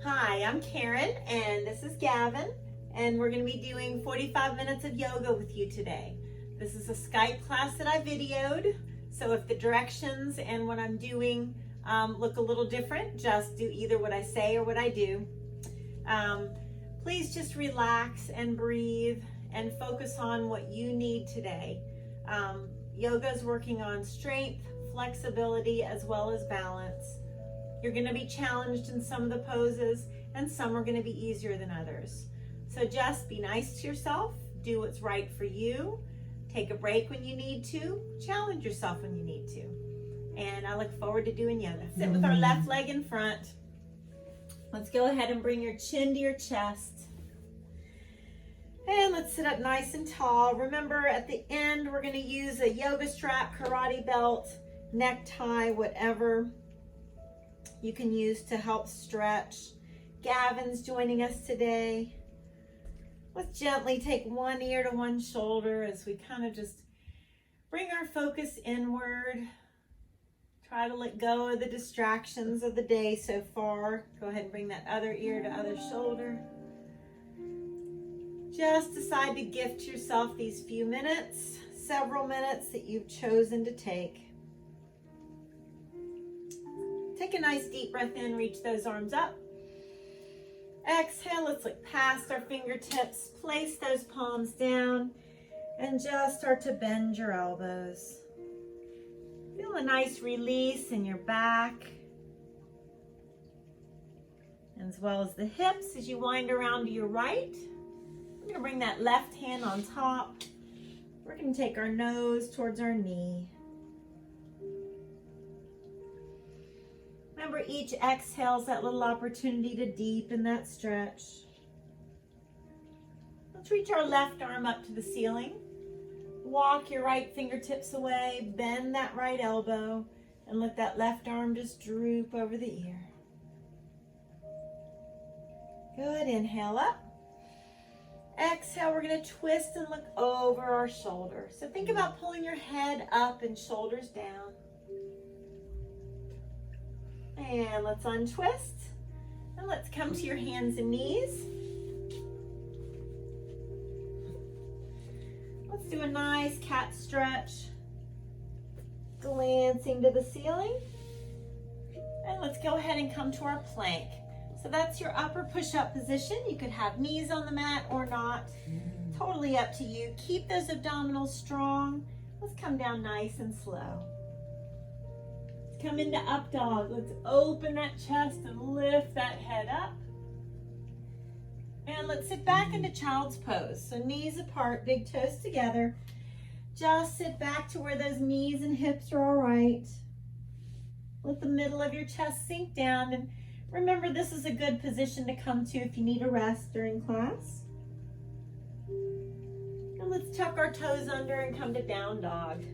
Hi, I'm Karen and this is Gavin, and we're going to be doing 45 minutes of yoga with you today. This is a Skype class that I videoed, so if the directions and what I'm doing look a little different, just do either what I say or what I do. Please just relax and breathe and focus on what you need today. Yoga is working on strength, flexibility, as well as balance. You're going to be challenged in some of the poses, and some are going to be easier than others. So just be nice to yourself, do what's right for you, take a break when you need to, challenge yourself when you need to. And I look forward to doing yoga. Sit with our left leg in front. Let's go ahead and bring your chin to your chest. And let's sit up nice and tall. Remember, at the end, we're going to use a yoga strap, karate belt, necktie, whatever you can use to help stretch. Gavin's joining us today. Let's gently take one ear to one shoulder as we kind of just bring our focus inward. Try to let go of the distractions of the day so far. Go ahead and bring that other ear to other shoulder. Just decide to gift yourself these few minutes, several minutes that you've chosen to take. Take a nice deep breath in, reach those arms up. Exhale, let's look past our fingertips, place those palms down, and just start to bend your elbows. Feel a nice release in your back, as well as the hips as you wind around to your right. We're gonna bring that left hand on top. We're gonna take our nose towards our knee. Remember, each exhale is that little opportunity to deepen that stretch. Let's reach our left arm up to the ceiling. Walk your right fingertips away, bend that right elbow, and let that left arm just droop over the ear. Good, inhale up. Exhale, we're gonna twist and look over our shoulder. So think about pulling your head up and shoulders down. And let's untwist. And let's come to your hands and knees. Let's do a nice cat stretch. Glancing to the ceiling. And let's go ahead and come to our plank. So that's your upper push-up position. You could have knees on the mat or not. Totally up to you. Keep those abdominals strong. Let's come down nice and slow. Come into up dog. Let's open that chest and lift that head up. And let's sit back into child's pose. So knees apart, big toes together. Just sit back to where those knees and hips are all right. Let the middle of your chest sink down. And remember, this is a good position to come to if you need a rest during class. And let's tuck our toes under and come to down dog.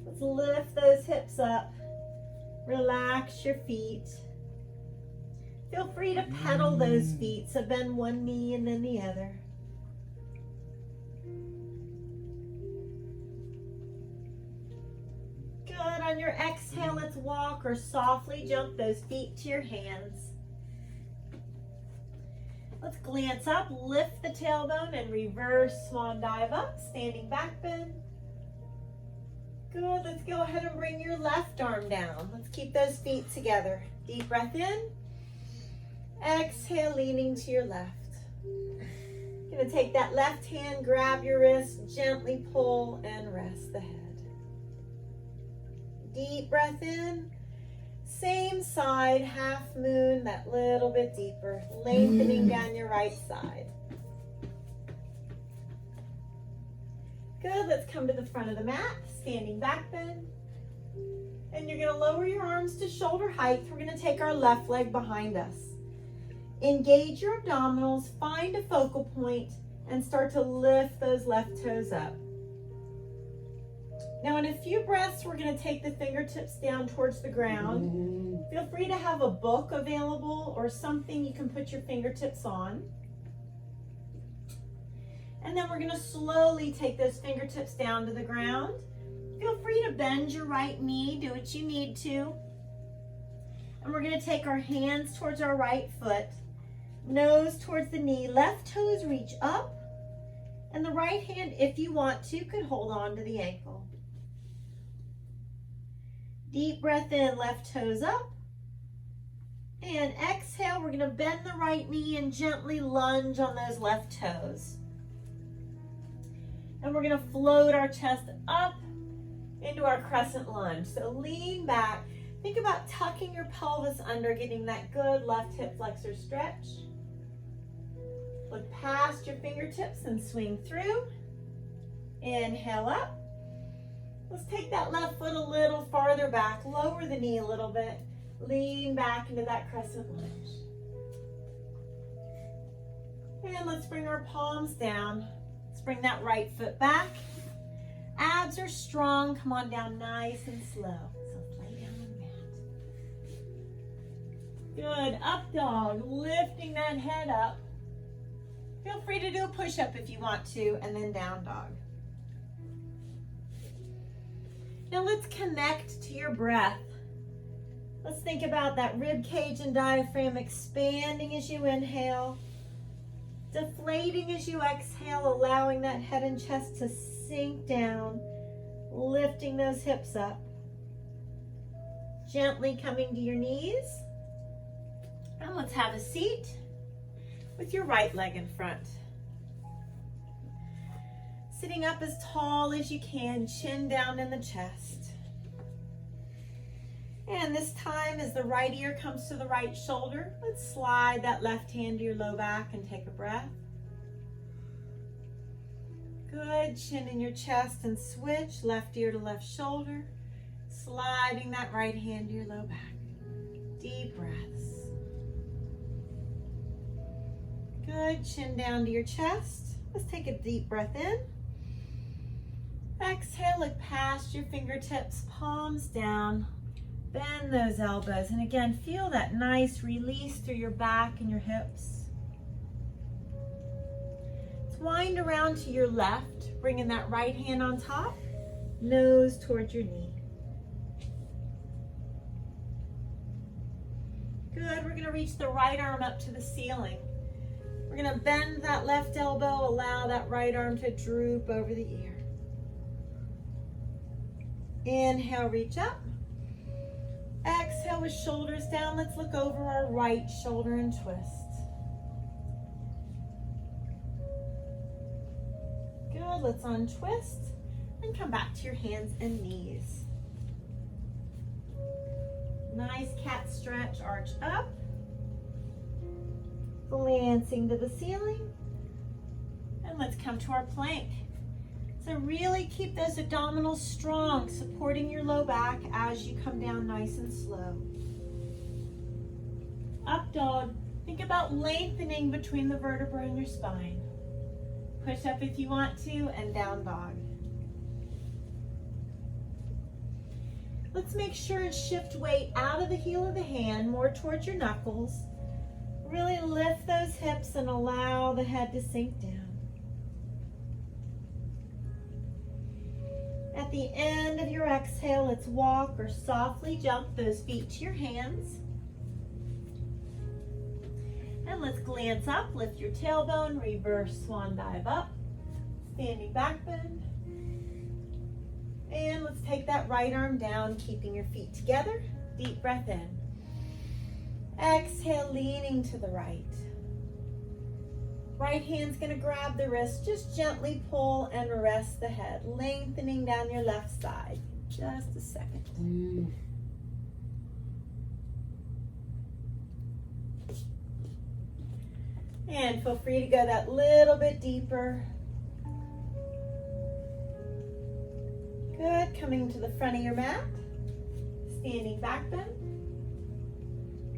Let's lift those hips up. Relax your feet. Feel free to pedal those feet, so bend one knee and then the other. Good. On your exhale, let's walk or softly jump those feet to your hands. Let's glance up, lift the tailbone, and reverse swan dive up, standing back bend. Good, let's go ahead and bring your left arm down. Let's keep those feet together. Deep breath in. Exhale, leaning to your left. Gonna take that left hand, grab your wrist, gently pull and rest the head. Deep breath in. Same side, half moon, that little bit deeper. Lengthening down your right side. Good, let's come to the front of the mat, standing back bend. And you're gonna lower your arms to shoulder height. We're gonna take our left leg behind us. Engage your abdominals, find a focal point, and start to lift those left toes up. Now in a few breaths, we're gonna take the fingertips down towards the ground. Feel free to have a book available or something you can put your fingertips on. And then we're gonna slowly take those fingertips down to the ground. Feel free to bend your right knee, do what you need to. And we're going to take our hands towards our right foot, nose towards the knee, left toes reach up, and the right hand, if you want to, could hold on to the ankle. Deep breath in, left toes up. And exhale, we're going to bend the right knee and gently lunge on those left toes. And we're going to float our chest up into our crescent lunge. So lean back. Think about tucking your pelvis under, getting that good left hip flexor stretch. Look past your fingertips and swing through. Inhale up. Let's take that left foot a little farther back. Lower the knee a little bit. Lean back into that crescent lunge. And let's bring our palms down. Let's bring that right foot back. Abs are strong. Come on down nice and slow. So lay down on the mat. Good. Up dog. Lifting that head up. Feel free to do a push-up if you want to, and then down dog. Now let's connect to your breath. Let's think about that rib cage and diaphragm expanding as you inhale, deflating as you exhale, allowing that head and chest to sink down, lifting those hips up. Gently coming to your knees. And let's have a seat with your right leg in front. Sitting up as tall as you can, chin down in the chest. And this time, as the right ear comes to the right shoulder, let's slide that left hand to your low back and take a breath. Good, chin in your chest and switch, left ear to left shoulder, sliding that right hand to your low back. Deep breaths. Good, chin down to your chest. Let's take a deep breath in. Exhale, look past your fingertips, palms down. Bend those elbows, and again, feel that nice release through your back and your hips. Let's wind around to your left, bringing that right hand on top, nose towards your knee. Good, we're gonna reach the right arm up to the ceiling. We're gonna bend that left elbow, allow that right arm to droop over the ear. Inhale, reach up. Exhale with shoulders down. Let's look over our right shoulder and twist. Good, let's untwist and come back to your hands and knees. Nice cat stretch, arch up. Glancing to the ceiling. And let's come to our plank. So really keep those abdominals strong, supporting your low back as you come down nice and slow. Up dog, think about lengthening between the vertebrae in your spine. Push up if you want to, and down dog. Let's make sure and shift weight out of the heel of the hand, more towards your knuckles. Really lift those hips and allow the head to sink down. At the end of your exhale, let's walk or softly jump those feet to your hands. And let's glance up, lift your tailbone, reverse swan dive up, standing back bend. And let's take that right arm down, keeping your feet together. Deep breath in. Exhale, leaning to the right. Right hand's gonna grab the wrist, just gently pull and rest the head, lengthening down your left side. Just a second. And feel free to go that little bit deeper. Good, coming to the front of your mat, standing back bend.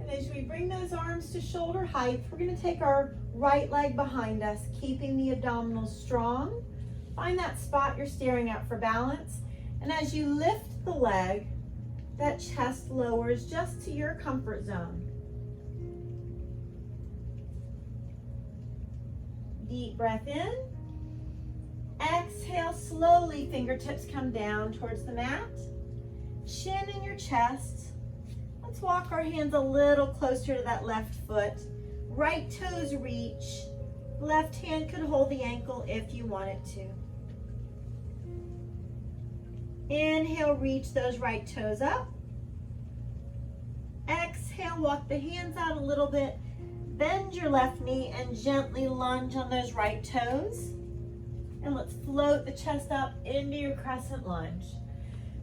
And as we bring those arms to shoulder height, we're gonna take our right leg behind us, keeping the abdominals strong. Find that spot you're staring at for balance. And as you lift the leg, that chest lowers just to your comfort zone. Deep breath in. Exhale, slowly fingertips come down towards the mat. Chin in your chest. Let's walk our hands a little closer to that left foot. Right toes reach. Left hand could hold the ankle if you want it to. Inhale, reach those right toes up. Exhale, walk the hands out a little bit. Bend your left knee and gently lunge on those right toes. And let's float the chest up into your crescent lunge.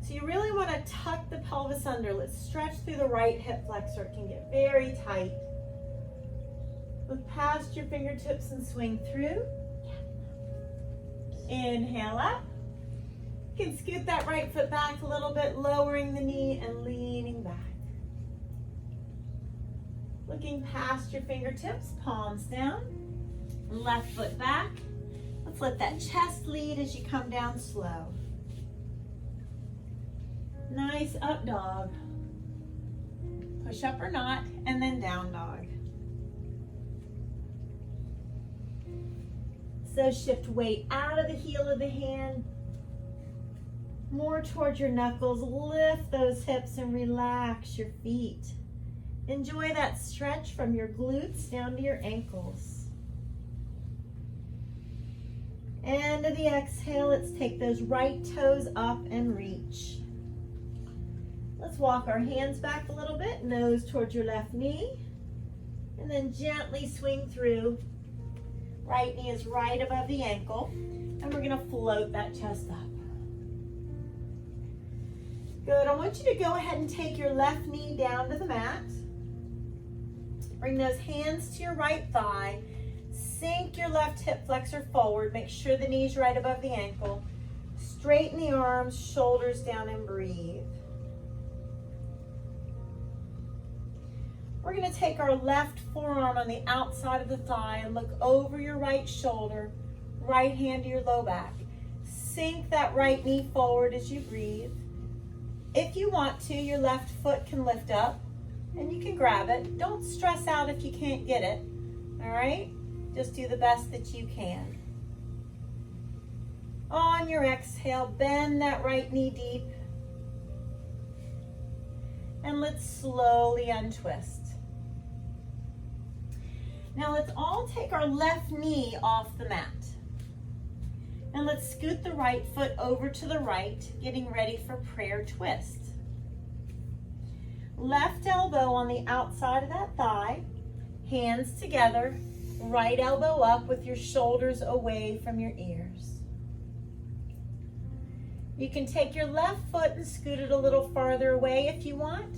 So you really want to tuck the pelvis under. Let's stretch through the right hip flexor. It can get very tight. Look past your fingertips and swing through. Inhale up. You can scoot that right foot back a little bit, lowering the knee and leaning back. Looking past your fingertips, palms down. Left foot back. Let's let that chest lead as you come down slow. Nice up dog. Push up or not, and then down dog. So shift weight out of the heel of the hand, more towards your knuckles. Lift those hips and relax your feet. Enjoy that stretch from your glutes down to your ankles. And to the exhale, let's take those right toes up and reach. Let's walk our hands back a little bit, nose towards your left knee, and then gently swing through. Right knee is right above the ankle, and we're gonna float that chest up. Good, I want you to go ahead and take your left knee down to the mat. Bring those hands to your right thigh. Sink your left hip flexor forward. Make sure the knee's right above the ankle. Straighten the arms, shoulders down, and breathe. We're going to take our left forearm on the outside of the thigh and look over your right shoulder, right hand to your low back. Sink that right knee forward as you breathe. If you want to, your left foot can lift up and you can grab it. Don't stress out if you can't get it, all right? Just do the best that you can. On your exhale, bend that right knee deep. And let's slowly untwist. Now let's all take our left knee off the mat. And let's scoot the right foot over to the right, getting ready for prayer twist. Left elbow on the outside of that thigh, hands together, right elbow up with your shoulders away from your ears. You can take your left foot and scoot it a little farther away if you want.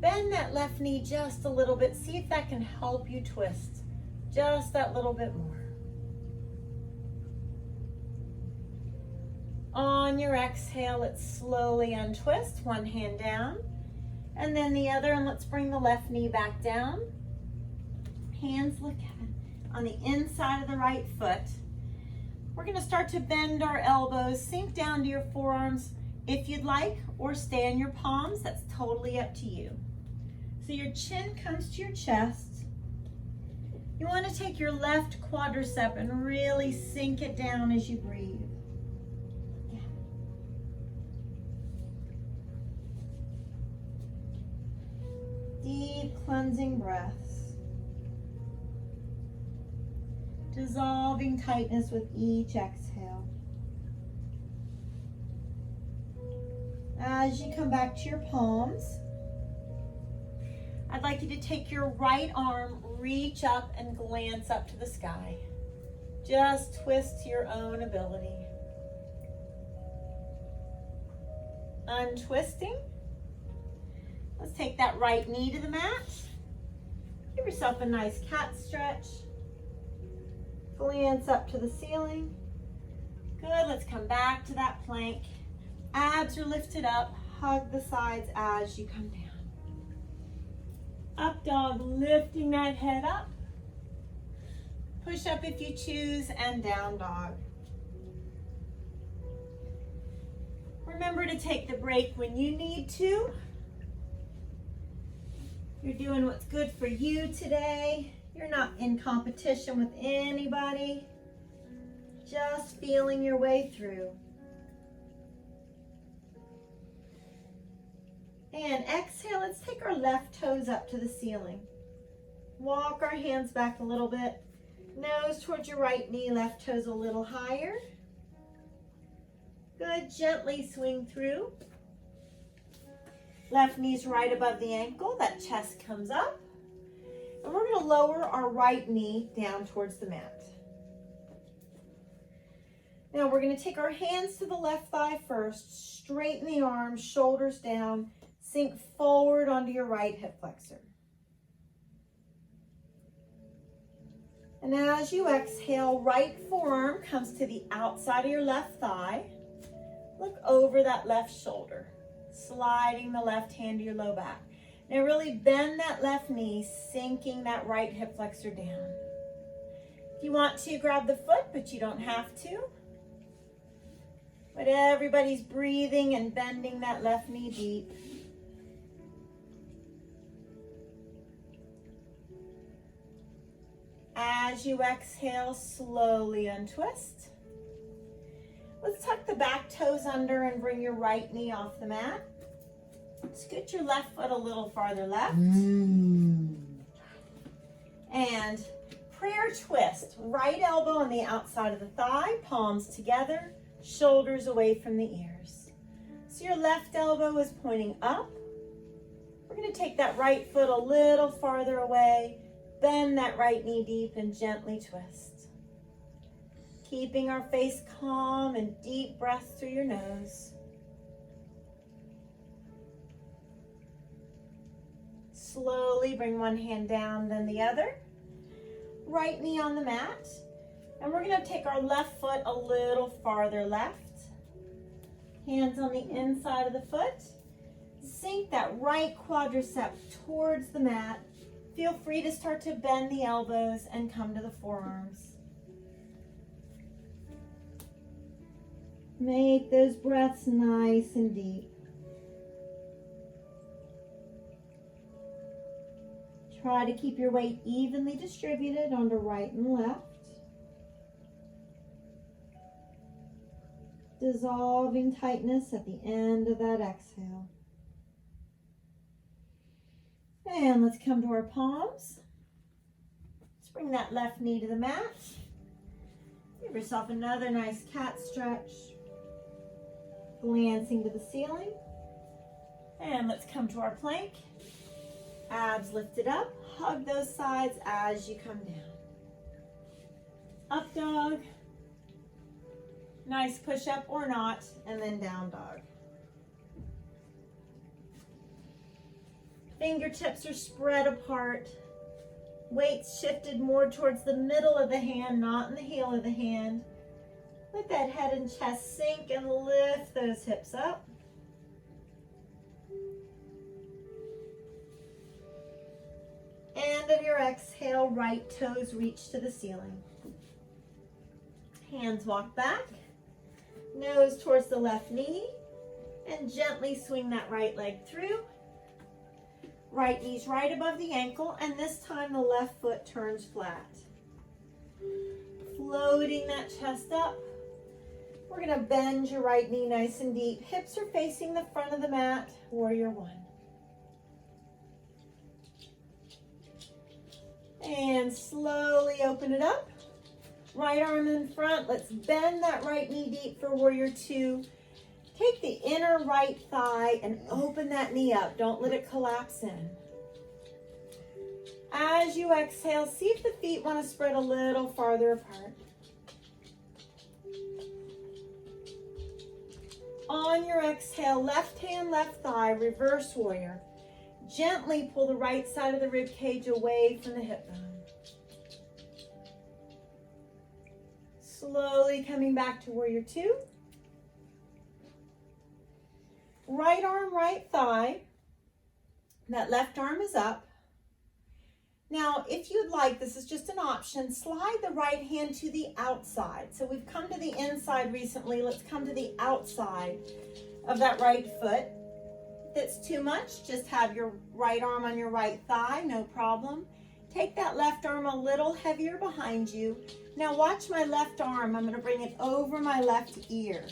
Bend that left knee just a little bit. See if that can help you twist just that little bit more. On your exhale, let's slowly untwist. One hand down and then the other, and let's bring the left knee back down. Hands look on the inside of the right foot. We're going to start to bend our elbows, sink down to your forearms if you'd like, or stay on your palms. That's totally up to you. So your chin comes to your chest. You want to take your left quadricep and really sink it down as you breathe. Deep cleansing breaths. Dissolving tightness with each exhale. As you come back to your palms, I'd like you to take your right arm, reach up and glance up to the sky. Just twist to your own ability. Untwisting. Let's take that right knee to the mat. Give yourself a nice cat stretch. Glance up to the ceiling. Good, let's come back to that plank. Abs are lifted up. Hug the sides as you come down. Up dog, lifting that head up. Push up if you choose, and down dog. Remember to take the break when you need to. You're doing what's good for you today. You're not in competition with anybody. Just feeling your way through. And exhale, let's take our left toes up to the ceiling. Walk our hands back a little bit. Nose towards your right knee, left toes a little higher. Good, gently swing through. Left knee's right above the ankle, that chest comes up. And we're gonna lower our right knee down towards the mat. Now we're gonna take our hands to the left thigh first, straighten the arms, shoulders down, sink forward onto your right hip flexor. And as you exhale, right forearm comes to the outside of your left thigh. Look over that left shoulder, sliding the left hand to your low back. Now really bend that left knee, sinking that right hip flexor down. If you want to, grab the foot, but you don't have to. But everybody's breathing and bending that left knee deep. As you exhale, slowly untwist. Let's tuck the back toes under and bring your right knee off the mat. Scoot your left foot a little farther left. And prayer twist. Right elbow on the outside of the thigh, palms together, shoulders away from the ears. So your left elbow is pointing up. We're going to take that right foot a little farther away, bend that right knee deep and gently twist. Keeping our face calm and deep breaths through your nose. Slowly bring one hand down, then the other. Right knee on the mat. And we're going to take our left foot a little farther left. Hands on the inside of the foot. Sink that right quadricep towards the mat. Feel free to start to bend the elbows and come to the forearms. Make those breaths nice and deep. Try to keep your weight evenly distributed onto right and left. Dissolving tightness at the end of that exhale. And let's come to our palms. Let's bring that left knee to the mat. Give yourself another nice cat stretch. Glancing to the ceiling. And let's come to our plank. Abs lifted up. Hug those sides as you come down. Up dog. Nice push up or not. And then down dog. Fingertips are spread apart. Weights shifted more towards the middle of the hand, not in the heel of the hand. Let that head and chest sink and lift those hips up. End of your exhale, right toes reach to the ceiling. Hands walk back. Nose towards the left knee. And gently swing that right leg through. Right knee's right above the ankle, and this time the left foot turns flat. Floating that chest up. We're going to bend your right knee nice and deep. Hips are facing the front of the mat, warrior one. And slowly open it up. Right arm in front. Let's bend that right knee deep for warrior two. Take the inner right thigh and open that knee up. Don't let it collapse in. As you exhale, see if the feet want to spread a little farther apart. On your exhale, left hand, left thigh, reverse warrior. Gently pull the right side of the rib cage away from the hip bone. Slowly coming back to warrior two. Right arm, right thigh. That left arm is up. Now, if you'd like, this is just an option, slide the right hand to the outside. So we've come to the inside recently. Let's come to the outside of that right foot. If it's too much, just have your right arm on your right thigh, no problem. Take that left arm a little heavier behind you. Now watch my left arm. I'm going to bring it over my left ear.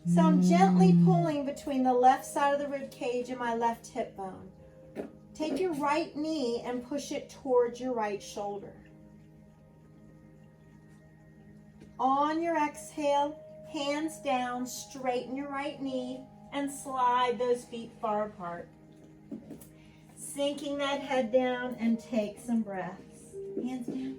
So I'm gently pulling between the left side of the rib cage and my left hip bone. Take your right knee and push it towards your right shoulder. On your exhale, hands down, straighten your right knee and slide those feet far apart. Sinking that head down and take some breaths. Hands down,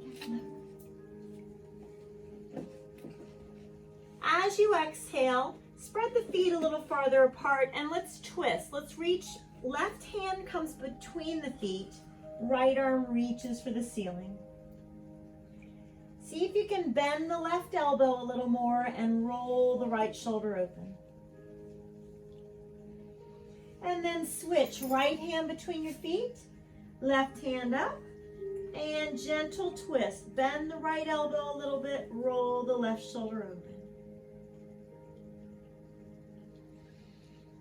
as you exhale, spread the feet a little farther apart and let's twist. Let's reach, left hand comes between the feet, right arm reaches for the ceiling. See if you can bend the left elbow a little more and roll the right shoulder open. And then switch, right hand between your feet, left hand up, and gentle twist. Bend the right elbow a little bit, roll the left shoulder open.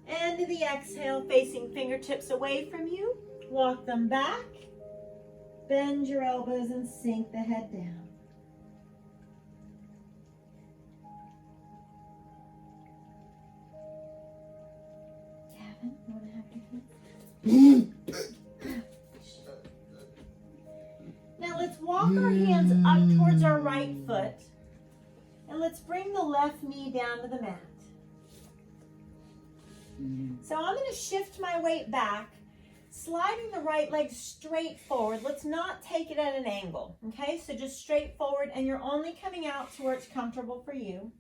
End of the exhale, facing fingertips away from you. Walk them back. Bend your elbows and sink the head down. Gavin, you want to have your Now let's walk our hands up towards our right foot. And let's bring the left knee down to the mat. So I'm going to shift my weight back, sliding the right leg straight forward. Let's not take it at an angle, okay? So just straight forward, and you're only coming out to where it's comfortable for you.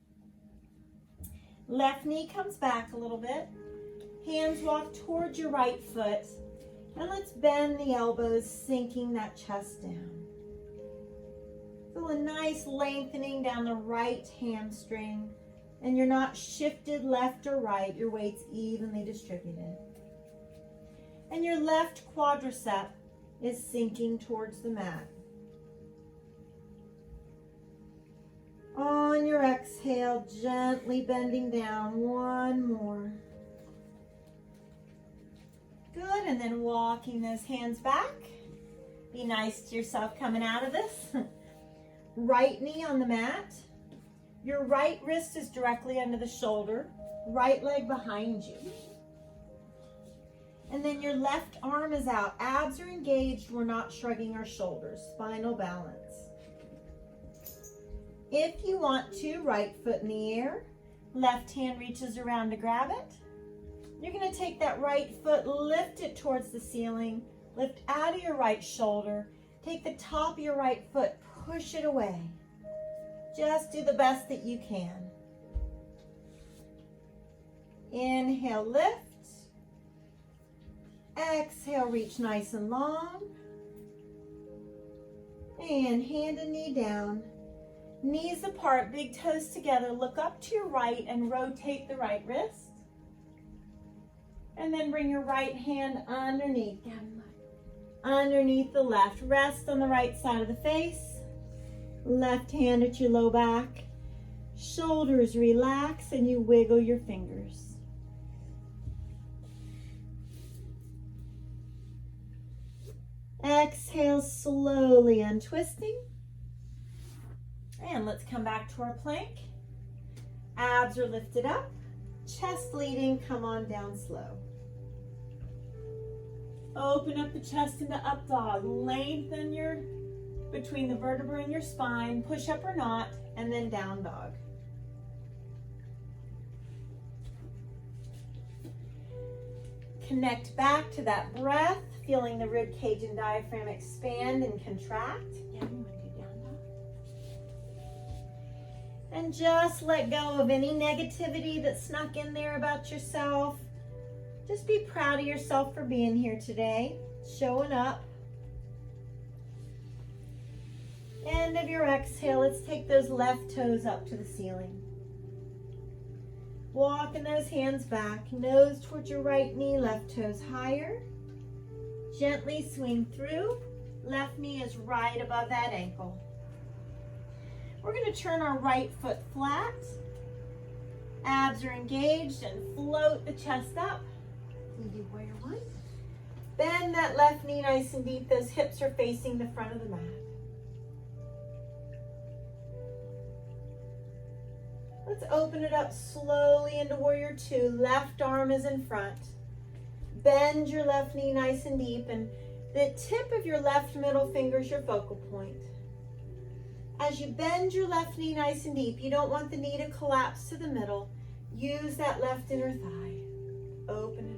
Left knee comes back a little bit. Hands walk towards your right foot, and let's bend the elbows, sinking that chest down. Feel a nice lengthening down the right hamstring. And you're not shifted left or right, your weight's evenly distributed. And your left quadricep is sinking towards the mat. On your exhale, gently bending down, one more. Good, and then walking those hands back. Be nice to yourself coming out of this. Right knee on the mat. Your right wrist is directly under the shoulder, right leg behind you. And then your left arm is out. Abs are engaged. We're not shrugging our shoulders. Spinal balance. If you want to, right foot in the air, left hand reaches around to grab it. You're going to take that right foot, lift it towards the ceiling, lift out of your right shoulder, take the top of your right foot, push it away. Just do the best that you can. Inhale, lift. Exhale, reach nice and long. And hand and knee down. Knees apart, big toes together. Look up to your right and rotate the right wrist. And then bring your right hand underneath. Underneath the left. Rest on the right side of the face. Left hand at your low back. Shoulders relax and you wiggle your fingers. Exhale, slowly untwisting. And let's come back to our plank. Abs are lifted up. Chest leading, come on down slow. Open up the chest into up dog. Lengthen your between the vertebra and your spine, push up or not, and then down dog. Connect back to that breath, feeling the rib cage and diaphragm expand and contract. Yeah, you want to do down dog. And just let go of any negativity that snuck in there about yourself. Just be proud of yourself for being here today, showing up. End of your exhale, let's take those left toes up to the ceiling. Walking those hands back, nose towards your right knee, left toes higher. Gently swing through, left knee is right above that ankle. We're going to turn our right foot flat. Abs are engaged and float the chest up. You do warrior one. Bend that left knee nice and deep, those hips are facing the front of the mat. Let's open it up slowly into warrior two. Left arm is in front. Bend your left knee nice and deep, and the tip of your left middle finger is your focal point. As you bend your left knee nice and deep, you don't want the knee to collapse to the middle. Use that left inner thigh. Open it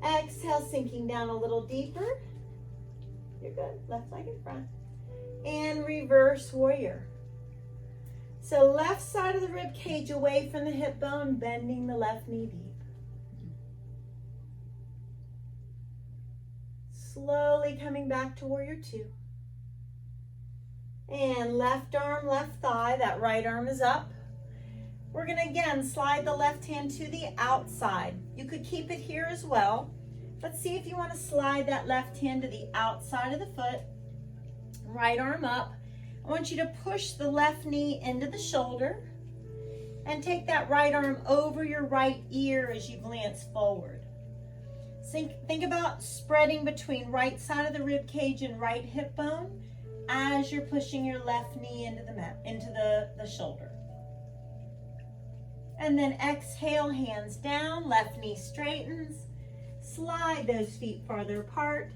up. Exhale, sinking down a little deeper. You're good. Left leg in front. And reverse warrior. So left side of the rib cage away from the hip bone, bending the left knee deep. Slowly coming back to warrior two. And left arm, left thigh, that right arm is up. We're gonna again slide the left hand to the outside. You could keep it here as well. Let's see if you wanna slide that left hand to the outside of the foot. Right arm up. I want you to push the left knee into the shoulder and take that right arm over your right ear as you glance forward. Think about spreading between right side of the rib cage and right hip bone as you're pushing your left knee into the shoulder. And then exhale, hands down, left knee straightens. Slide those feet farther apart.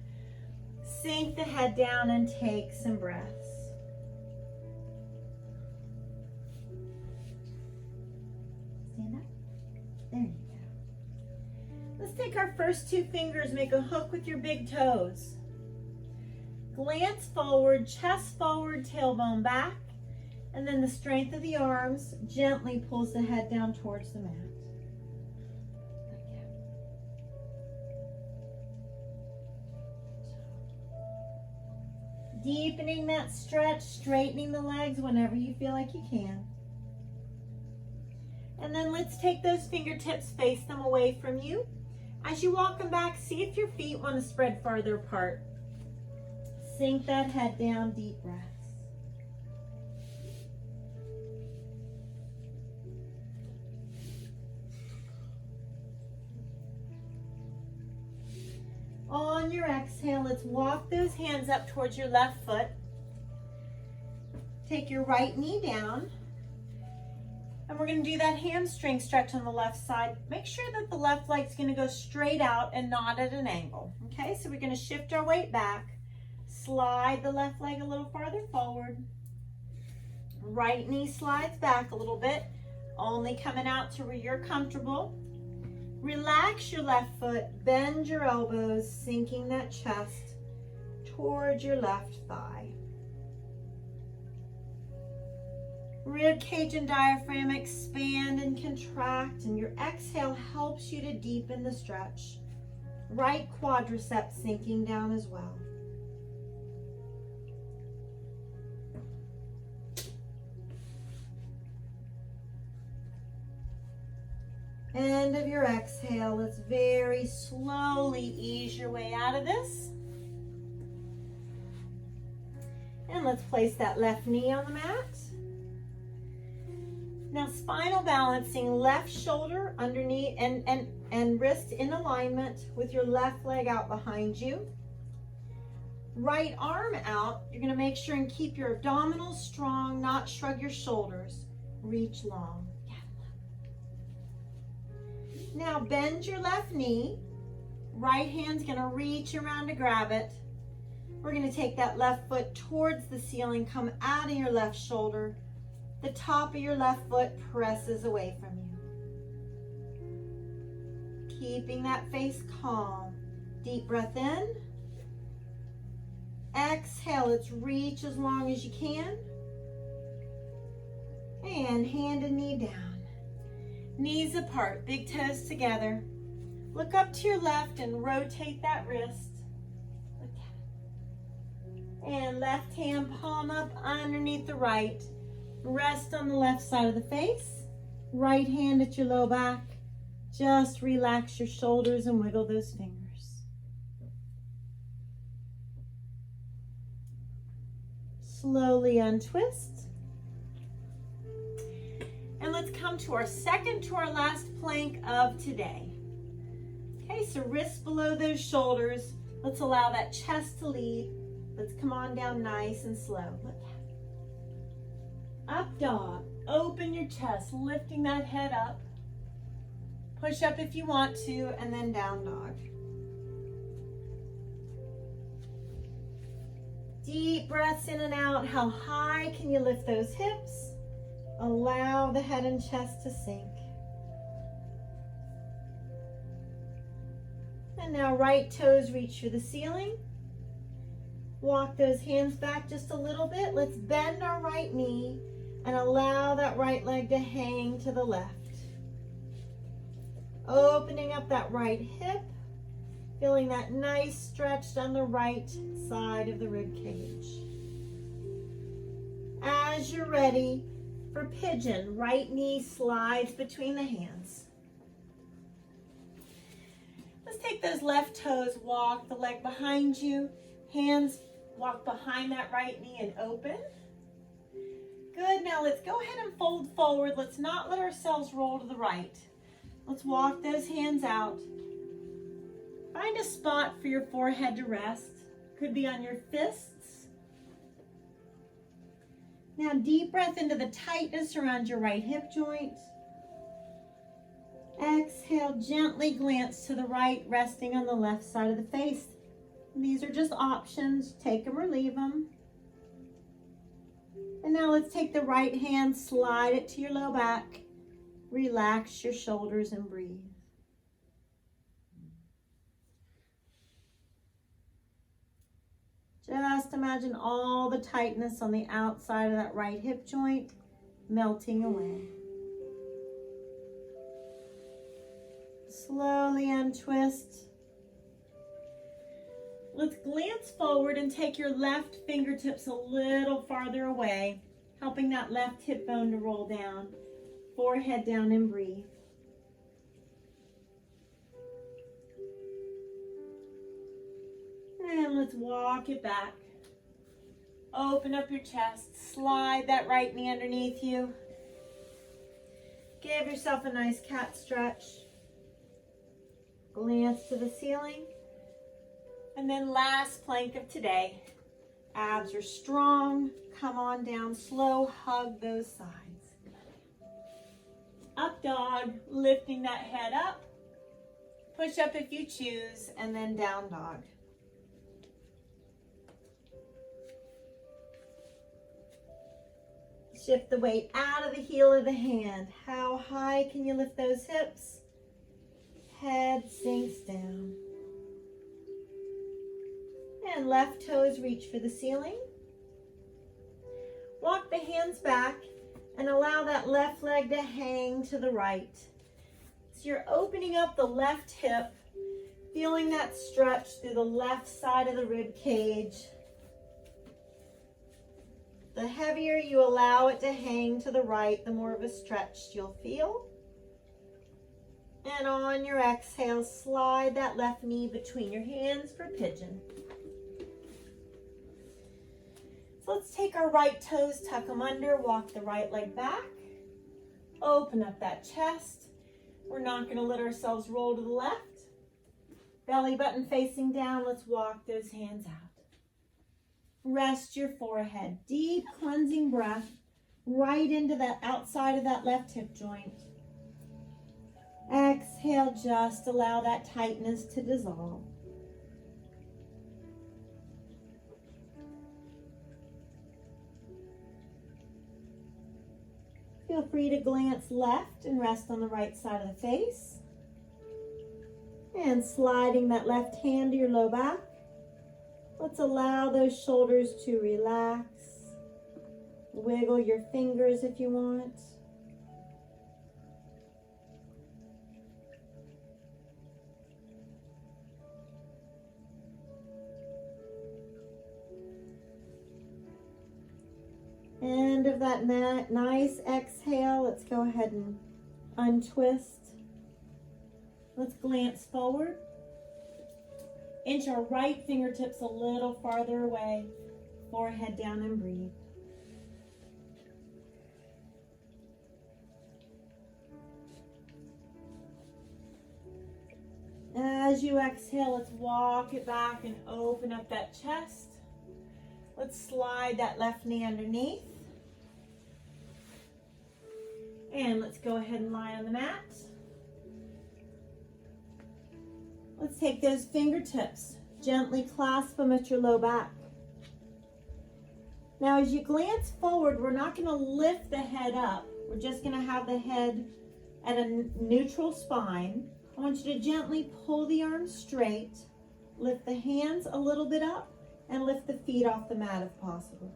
Sink the head down and take some breaths. Stand up. There you go. Let's take our first two fingers, make a hook with your big toes. Glance forward, chest forward, tailbone back, and then the strength of the arms gently pulls the head down towards the mat. Deepening that stretch, straightening the legs whenever you feel like you can. And then let's take those fingertips, face them away from you. As you walk them back, see if your feet want to spread farther apart. Sink that head down, deep breaths. On your exhale, let's walk those hands up towards your left foot. Take your right knee down. And we're going to do that hamstring stretch on the left side. Make sure that the left leg's going to go straight out and not at an angle. Okay, so we're going to shift our weight back. Slide the left leg a little farther forward. Right knee slides back a little bit, only coming out to where you're comfortable. Relax your left foot, bend your elbows, sinking that chest towards your left thigh. Rib cage and diaphragm expand and contract, and your exhale helps you to deepen the stretch. Right quadricep sinking down as well. End of your exhale, let's very slowly ease your way out of this. And let's place that left knee on the mat. Now spinal balancing, left shoulder underneath and wrist in alignment with your left leg out behind you. Right arm out, you're gonna make sure and keep your abdominals strong, not shrug your shoulders. Reach long. Now bend your left knee. Right hand's gonna reach around to grab it. We're gonna take that left foot towards the ceiling, come out of your left shoulder. The top of your left foot presses away from you. Keeping that face calm. Deep breath in. Exhale, let's reach as long as you can. And hand and knee down. Knees apart, big toes together. Look up to your left and rotate that wrist. And left hand palm up underneath the right. Rest on the left side of the face. Right hand at your low back. Just relax your shoulders and wiggle those fingers. Slowly untwist. And let's come to our second to our last plank of today. Okay, so wrists below those shoulders. Let's allow that chest to lead. Let's come on down nice and slow. Look. Up dog. Open your chest, lifting that head up. Push up if you want to, and then down dog. Deep breaths in and out. How high can you lift those hips? Allow the head and chest to sink. And now right toes reach for the ceiling. Walk those hands back just a little bit. Let's bend our right knee and allow that right leg to hang to the left. Opening up that right hip, feeling that nice stretch on the right side of the rib cage. As you're ready for pigeon, right knee slides between the hands. Let's take those left toes, walk the leg behind you, hands walk behind that right knee and open. Good, now let's go ahead and fold forward. Let's not let ourselves roll to the right. Let's walk those hands out. Find a spot for your forehead to rest. Could be on your fists. Now deep breath into the tightness around your right hip joint. Exhale, gently glance to the right, resting on the left side of the face. These are just options. Take them or leave them. And now let's take the right hand, slide it to your low back. Relax your shoulders and breathe. Just imagine all the tightness on the outside of that right hip joint melting away. Slowly untwist. Let's glance forward and take your left fingertips a little farther away, helping that left hip bone to roll down. Forehead down and breathe. And let's walk it back. Open up your chest. Slide that right knee underneath you. Give yourself a nice cat stretch. Glance to the ceiling. And then last plank of today. Abs are strong. Come on down slow. Hug those sides. Up dog, lifting that head up. Push up if you choose, and then down dog. Shift the weight out of the heel of the hand. How high can you lift those hips? Head sinks down. And left toes reach for the ceiling. Walk the hands back and allow that left leg to hang to the right. So you're opening up the left hip, feeling that stretch through the left side of the rib cage. The heavier you allow it to hang to the right, the more of a stretch you'll feel. And on your exhale, slide that left knee between your hands for pigeon. So let's take our right toes, tuck them under, walk the right leg back. Open up that chest. We're not going to let ourselves roll to the left. Belly button facing down. Let's walk those hands out. Rest your forehead. Deep cleansing breath right into that outside of that left hip joint. Exhale, just allow that tightness to dissolve. Feel free to glance left and rest on the right side of the face. And sliding that left hand to your low back. Let's allow those shoulders to relax. Wiggle your fingers if you want. End of that nice exhale. Let's go ahead and untwist. Let's glance forward. Inch our right fingertips a little farther away. Forehead down and breathe. As you exhale, let's walk it back and open up that chest. Let's slide that left knee underneath. And let's go ahead and lie on the mat. Let's take those fingertips, gently clasp them at your low back. Now as you glance forward, we're not going to lift the head up. We're just going to have the head at a neutral spine. I want you to gently pull the arms straight, lift the hands a little bit up, and lift the feet off the mat if possible.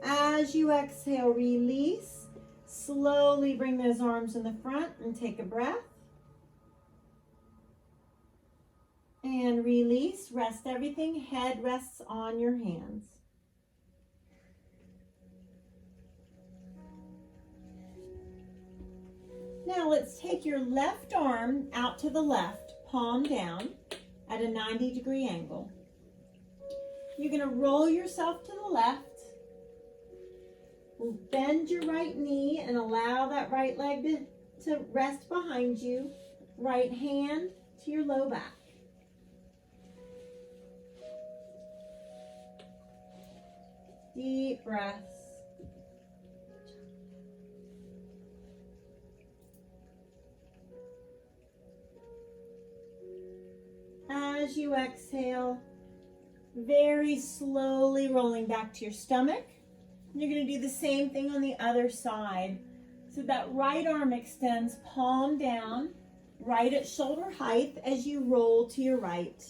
As you exhale, release. Slowly bring those arms in the front and take a breath. And release. Rest everything. Head rests on your hands. Now let's take your left arm out to the left, palm down at a 90-degree angle. You're going to roll yourself to the left. Bend your right knee and allow that right leg to rest behind you. Right hand to your low back. Deep breaths. As you exhale, very slowly rolling back to your stomach. You're going to do the same thing on the other side. So that right arm extends palm down, right at shoulder height as you roll to your right.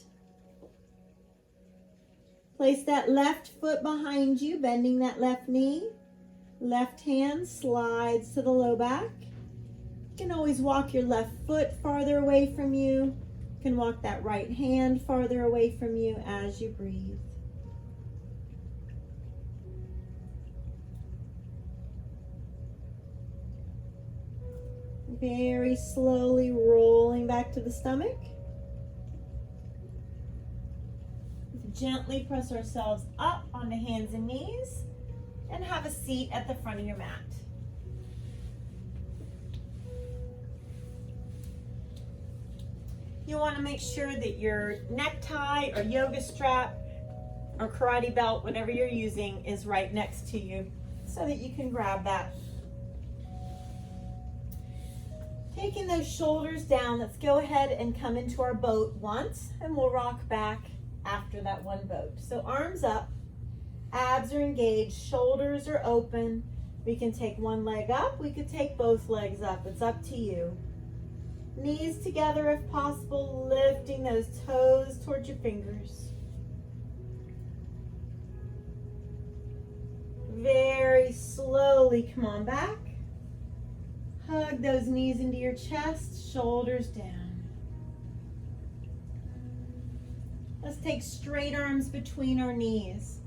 Place that left foot behind you, bending that left knee. Left hand slides to the low back. You can always walk your left foot farther away from you. You can walk that right hand farther away from you as you breathe. Very slowly rolling back to the stomach. Gently press ourselves up onto hands and knees and have a seat at the front of your mat. You want to make sure that your necktie or yoga strap or karate belt, whatever you're using, is right next to you so that you can grab that. Taking those shoulders down, let's go ahead and come into our boat once, and we'll rock back after that one boat. So arms up, abs are engaged, shoulders are open. We can take one leg up, we could take both legs up. It's up to you. Knees together if possible, lifting those toes towards your fingers. Very slowly come on back. Hug those knees into your chest, shoulders down. Let's take straight arms between our knees.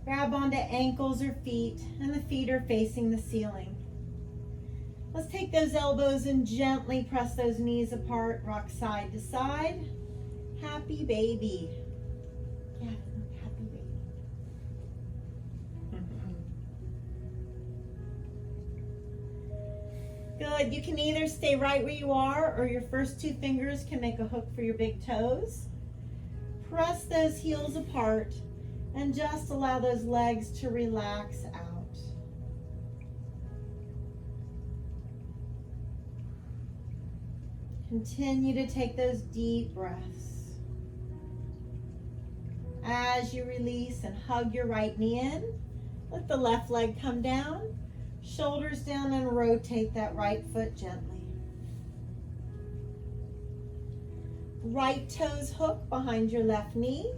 Grab onto ankles or feet, and the feet are facing the ceiling. Let's take those elbows and gently press those knees apart, rock side to side. Happy baby. Yeah, happy baby. Good, you can either stay right where you are or your first two fingers can make a hook for your big toes. Press those heels apart and just allow those legs to relax out. Continue to take those deep breaths. As you release and hug your right knee in, let the left leg come down. Shoulders down and rotate that right foot gently. Right toes hook behind your left knee.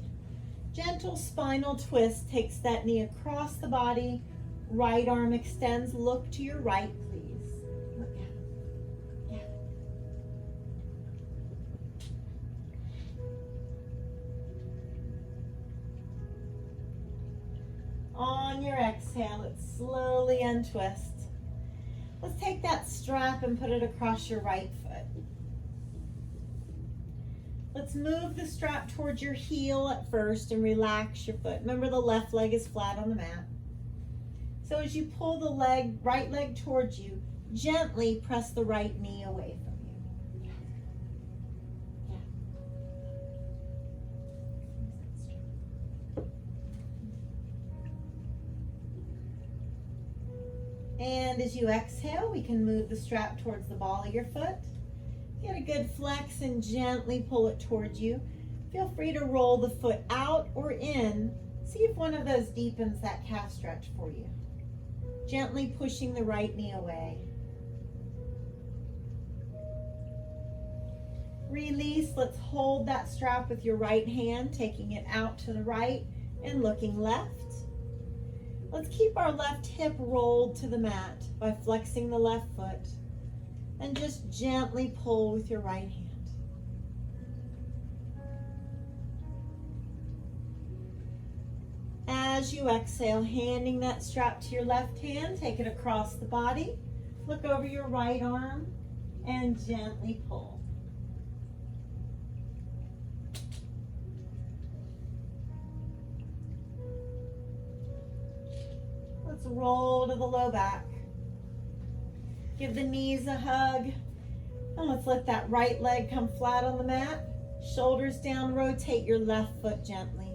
Gentle spinal twist takes that knee across the body. Right arm extends. Look to your right, please. Look at it. Yeah. On your exhale, it slowly untwists. Let's take that strap and put it across your right foot. Let's move the strap towards your heel at first and relax your foot. Remember, the left leg is flat on the mat. So as you pull the right leg towards you, gently press the right knee away from you. Yeah. And as you exhale, we can move the strap towards the ball of your foot. Get a good flex and gently pull it towards you. Feel free to roll the foot out or in. See if one of those deepens that calf stretch for you. Gently pushing the right knee away. Release. Let's hold that strap with your right hand, taking it out to the right and looking left. Let's keep our left hip rolled to the mat by flexing the left foot and just gently pull with your right hand. As you exhale, handing that strap to your left hand, take it across the body, look over your right arm and gently pull. Let's roll to the low back. Give the knees a hug. And let's let that right leg come flat on the mat. Shoulders down, rotate your left foot gently.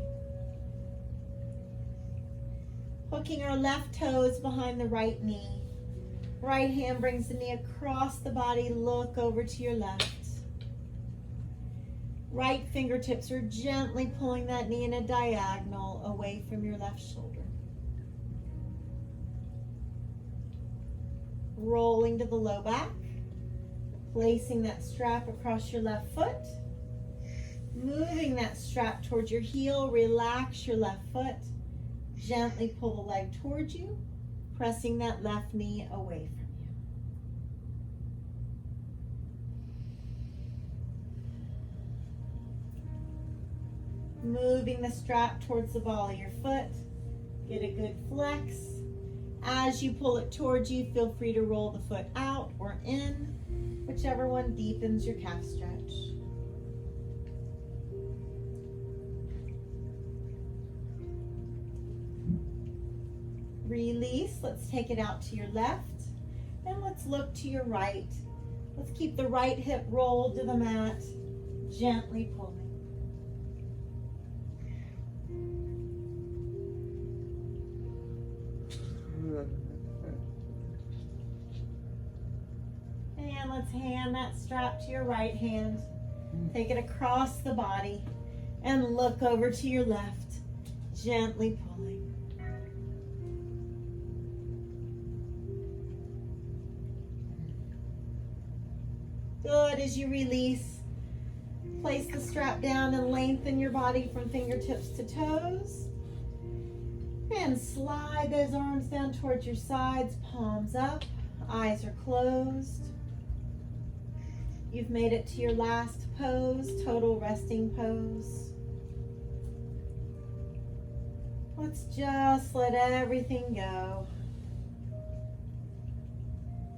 Hooking our left toes behind the right knee. Right hand brings the knee across the body, look over to your left. Right fingertips are gently pulling that knee in a diagonal away from your left shoulder. Rolling to the low back, placing that strap across your left foot, moving that strap towards your heel, relax your left foot, gently pull the leg towards you, pressing that left knee away from you. Moving the strap towards the ball of your foot, get a good flex. As you pull it towards you, feel free to roll the foot out or in, whichever one deepens your calf stretch. Release. Let's take it out to your left and let's look to your right. Let's keep the right hip rolled to the mat, gently pulling. And let's hand that strap to your right hand. Take it across the body and look over to your left, gently pulling. Good. As you release, place the strap down and lengthen your body from fingertips to toes. And slide those arms down towards your sides, palms up, eyes are closed. You've made it to your last pose, total resting pose. Let's just let everything go.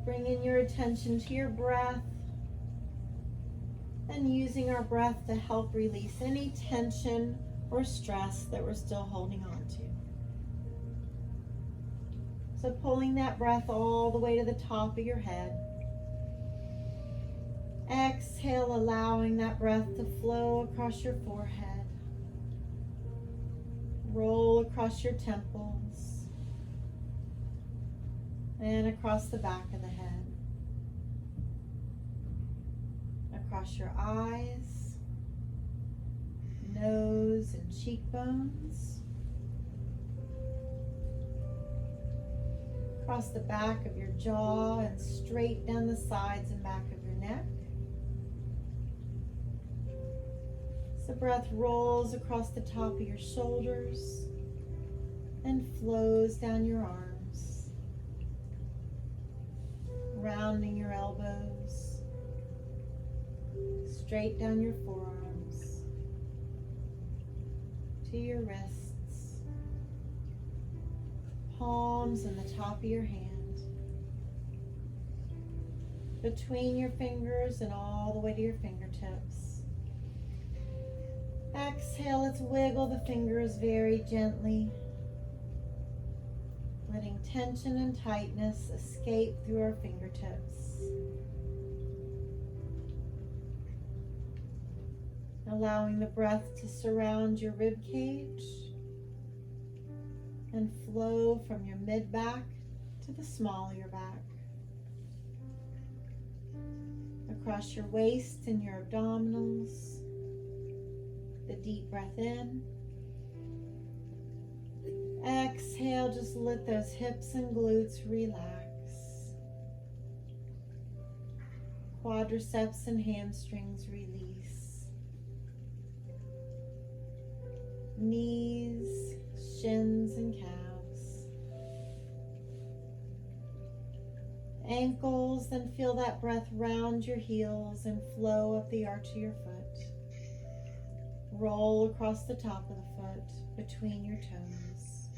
Bringing your attention to your breath and using our breath to help release any tension or stress that we're still holding on to. So pulling that breath all the way to the top of your head. Exhale, allowing that breath to flow across your forehead. Roll across your temples. And across the back of the head. Across your eyes, nose and cheekbones. Across the back of your jaw and straight down the sides and back of your neck. So breath rolls across the top of your shoulders and flows down your arms, rounding your elbows, straight down your forearms to your wrists. Palms and the top of your hand, between your fingers and all the way to your fingertips. Exhale, let's wiggle the fingers very gently, letting tension and tightness escape through our fingertips. Allowing the breath to surround your rib cage and flow from your mid-back to the small of your back, across your waist and your abdominals. The deep breath in. Exhale, just let those hips and glutes relax. Quadriceps and hamstrings release. Knees, shins, and calves. Ankles, then feel that breath round your heels and flow up the arch of your foot. Roll across the top of the foot between your toes,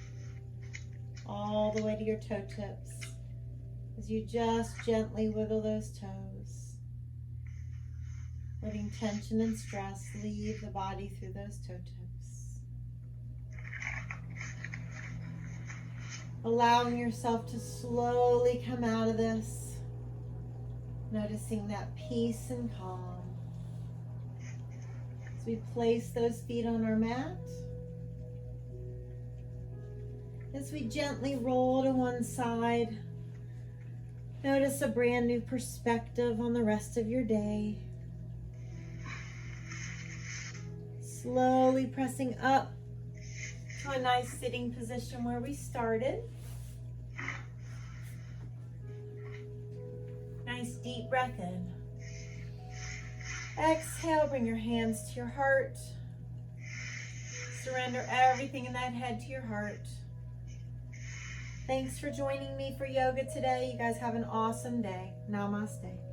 all the way to your toe tips as you just gently wiggle those toes, letting tension and stress leave the body through those toe tips. Allowing yourself to slowly come out of this, noticing that peace and calm. As we place those feet on our mat, as we gently roll to one side, notice a brand new perspective on the rest of your day. Slowly pressing up to a nice sitting position where we started. Nice deep breath in. Exhale, bring your hands to your heart. Surrender everything in that head to your heart. Thanks for joining me for yoga today. You guys have an awesome day. Namaste.